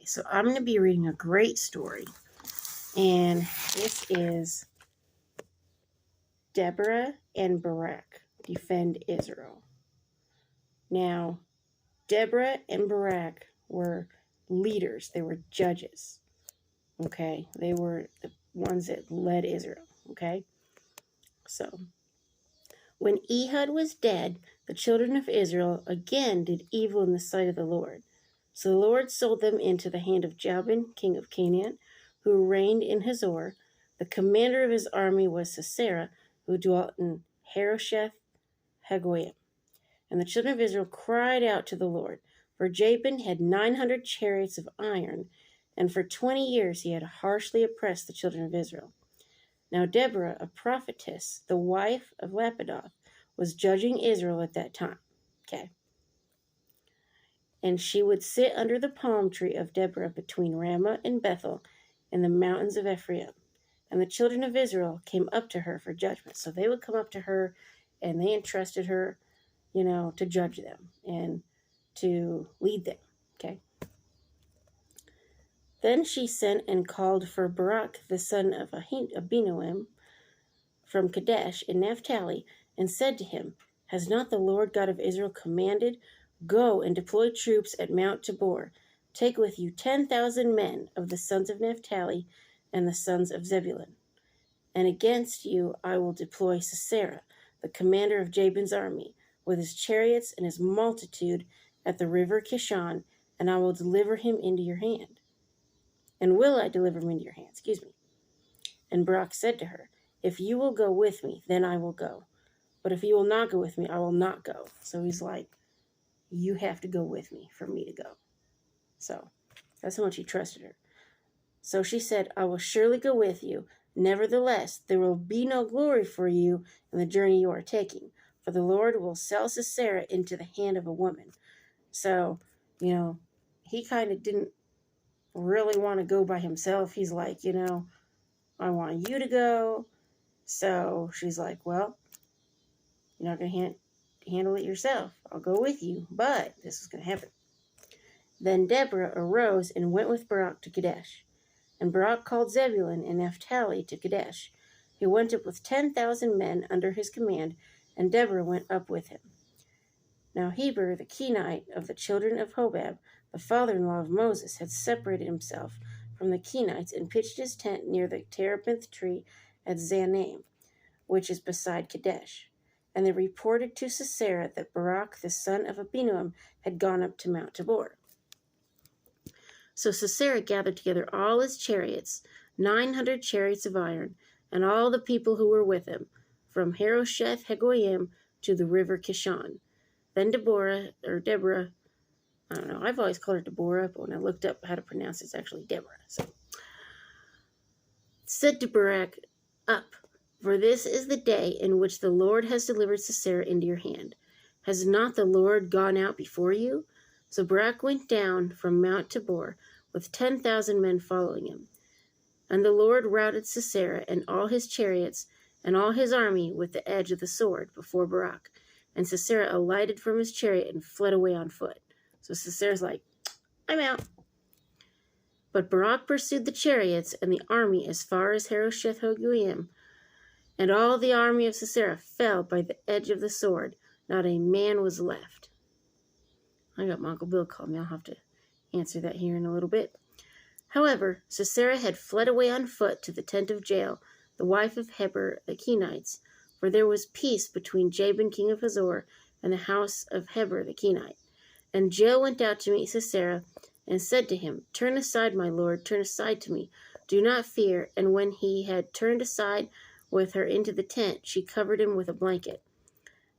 so I'm going to be reading a great story, and this is Deborah and Barak defend Israel. Now, Deborah and Barak were leaders. They were judges, okay? They were the ones that led Israel, okay? So, when Ehud was dead, the children of Israel again did evil in the sight of the Lord. So the Lord sold them into the hand of Jabin, king of Canaan, who reigned in Hazor. The commander of his army was Sisera, who dwelt in Harosheth Hagoyim. And the children of Israel cried out to the Lord, for Jabin had 900 chariots of iron, and for 20 years he had harshly oppressed the children of Israel. Now Deborah, a prophetess, the wife of Lapidoth, was judging Israel at that time. Okay. And she would sit under the palm tree of Deborah between Ramah and Bethel in the mountains of Ephraim. And the children of Israel came up to her for judgment. So they would come up to her, and they entrusted her, to judge them and to lead them. Okay. Then she sent and called for Barak, the son of Abinoam, from Kadesh in Naphtali, and said to him, Has not the Lord God of Israel commanded, Go and deploy troops at Mount Tabor. Take with you 10,000 men of the sons of Naphtali and the sons of Zebulun. And against you I will deploy Sisera, the commander of Jabin's army, with his chariots and his multitude at the river Kishon, and I will deliver him into your hand. And will I deliver him into your hand? And Barak said to her, If you will go with me, then I will go. But if you will not go with me, I will not go. So he's like, you have to go with me for me to go. So that's how much he trusted her. So she said, I will surely go with you. Nevertheless, there will be no glory for you in the journey you are taking, for the Lord will sell Sisera into the hand of a woman. So, he kind of didn't really want to go by himself. He's like, I want you to go. So she's like, well, you're not going to handle it yourself. I'll go with you, but this is going to happen. Then Deborah arose and went with Barak to Kadesh. And Barak called Zebulun and Naphtali to Kadesh. He went up with 10,000 men under his command, and Deborah went up with him. Now Heber, the Kenite of the children of Hobab, the father-in-law of Moses, had separated himself from the Kenites and pitched his tent near the terebinth tree at Zanaim, which is beside Kadesh. And they reported to Sisera that Barak, the son of Abinoam, had gone up to Mount Tabor. So Sisera gathered together all his chariots, 900 chariots of iron, and all the people who were with him, from Harosheth Hagoyim to the river Kishon. Then Deborah, I don't know, I've always called her Deborah, but when I looked up how to pronounce it, it's actually Deborah. So, said to Barak, Up, for this is the day in which the Lord has delivered Sisera into your hand. Has not the Lord gone out before you? So Barak went down from Mount Tabor with 10,000 men following him. And the Lord routed Sisera and all his chariots and all his army with the edge of the sword before Barak. And Sisera alighted from his chariot and fled away on foot. So Sisera's like, I'm out. But Barak pursued the chariots and the army as far as Harosheth Hagoyim, and all the army of Sisera fell by the edge of the sword. Not a man was left. I got my Uncle Bill calling me. I'll have to answer that here in a little bit. However, Sisera had fled away on foot to the tent of Jael, the wife of Heber the Kenites, for there was peace between Jabin king of Hazor and the house of Heber the Kenite. And Jael went out to meet Sisera and said to him, Turn aside, my lord, turn aside to me. Do not fear. And when he had turned aside with her into the tent, she covered him with a blanket.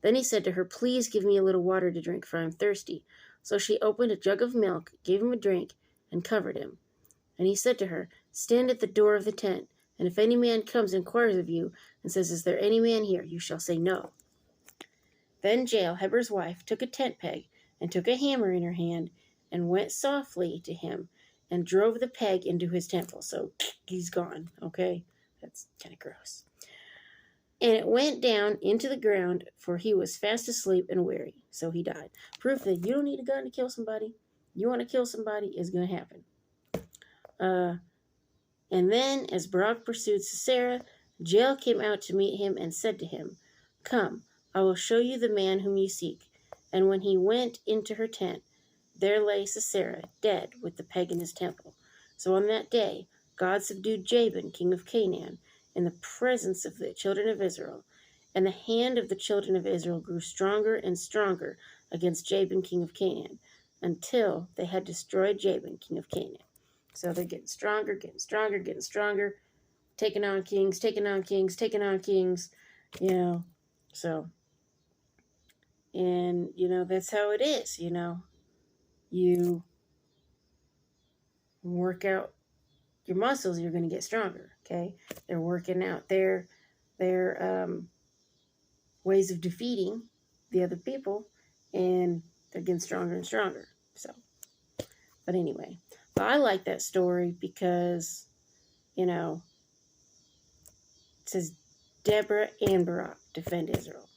Then he said to her, Please give me a little water to drink, for I am thirsty. So she opened a jug of milk, gave him a drink, and covered him. And he said to her, Stand at the door of the tent, and if any man comes and inquires of you, and says, Is there any man here? You shall say no. Then Jael, Heber's wife, took a tent peg, and took a hammer in her hand, and went softly to him, and drove the peg into his temple. So he's gone, okay? That's kind of gross. And it went down into the ground, for he was fast asleep and weary. So he died. Proof that you don't need a gun to kill somebody. You want to kill somebody, it's going to happen. And then, as Barak pursued Sisera, Jael came out to meet him and said to him, "Come, I will show you the man whom you seek." And when he went into her tent, there lay Sisera, dead, with the peg in his temple. So on that day, God subdued Jabin, king of Canaan, in the presence of the children of Israel. And the hand of the children of Israel grew stronger and stronger against Jabin, king of Canaan, until they had destroyed Jabin, king of Canaan. So they're getting stronger, getting stronger, getting stronger, taking on kings, taking on kings, taking on kings, you know. So, and, that's how it is, You work out your muscles, you're going to get stronger, okay? They're working out their ways of defeating the other people, and they're getting stronger and stronger. So, but anyway, but I like that story because, it says Deborah and Barak defend Israel.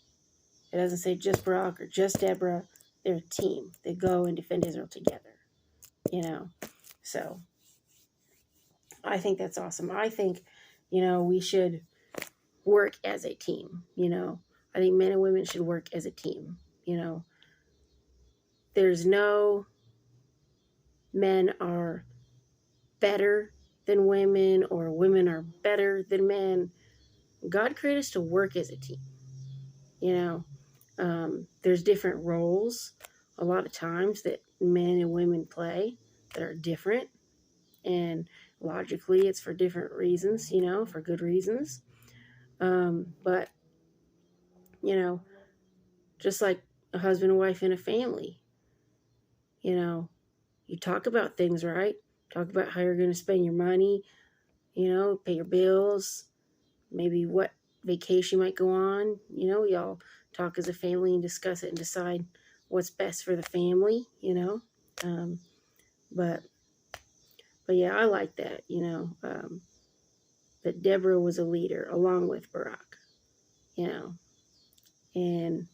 It doesn't say just Barak or just Deborah. They're a team. They go and defend Israel together, So I think that's awesome. I think, we should work as a team, I think men and women should work as a team, There's no men are better than women or women are better than men. God created us to work as a team, There's different roles a lot of times that men and women play that are different. And logically, it's for different reasons, for good reasons. But, just like a husband and wife in a family, you talk about things, right? Talk about how you're going to spend your money, pay your bills, maybe what vacation you might go on. Y'all talk as a family and discuss it and decide what's best for the family, But yeah, I like that, that Deborah was a leader along with Barak, and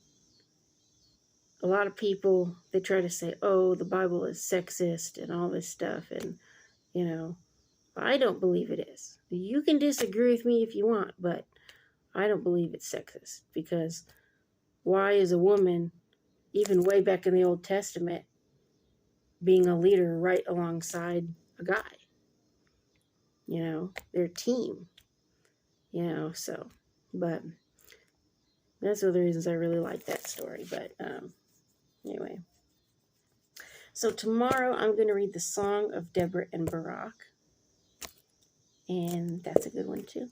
a lot of people, they try to say, oh, the Bible is sexist and all this stuff. And, I don't believe it is. You can disagree with me if you want, but I don't believe it's sexist, because why is a woman, even way back in the Old Testament, being a leader right alongside a guy? They're a team, so, but that's one of the reasons I really like that story. But anyway, so tomorrow I'm going to read the Song of Deborah and Barak, and that's a good one too.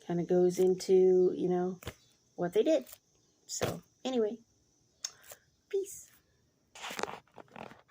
Kind of goes into, what they did. So anyway,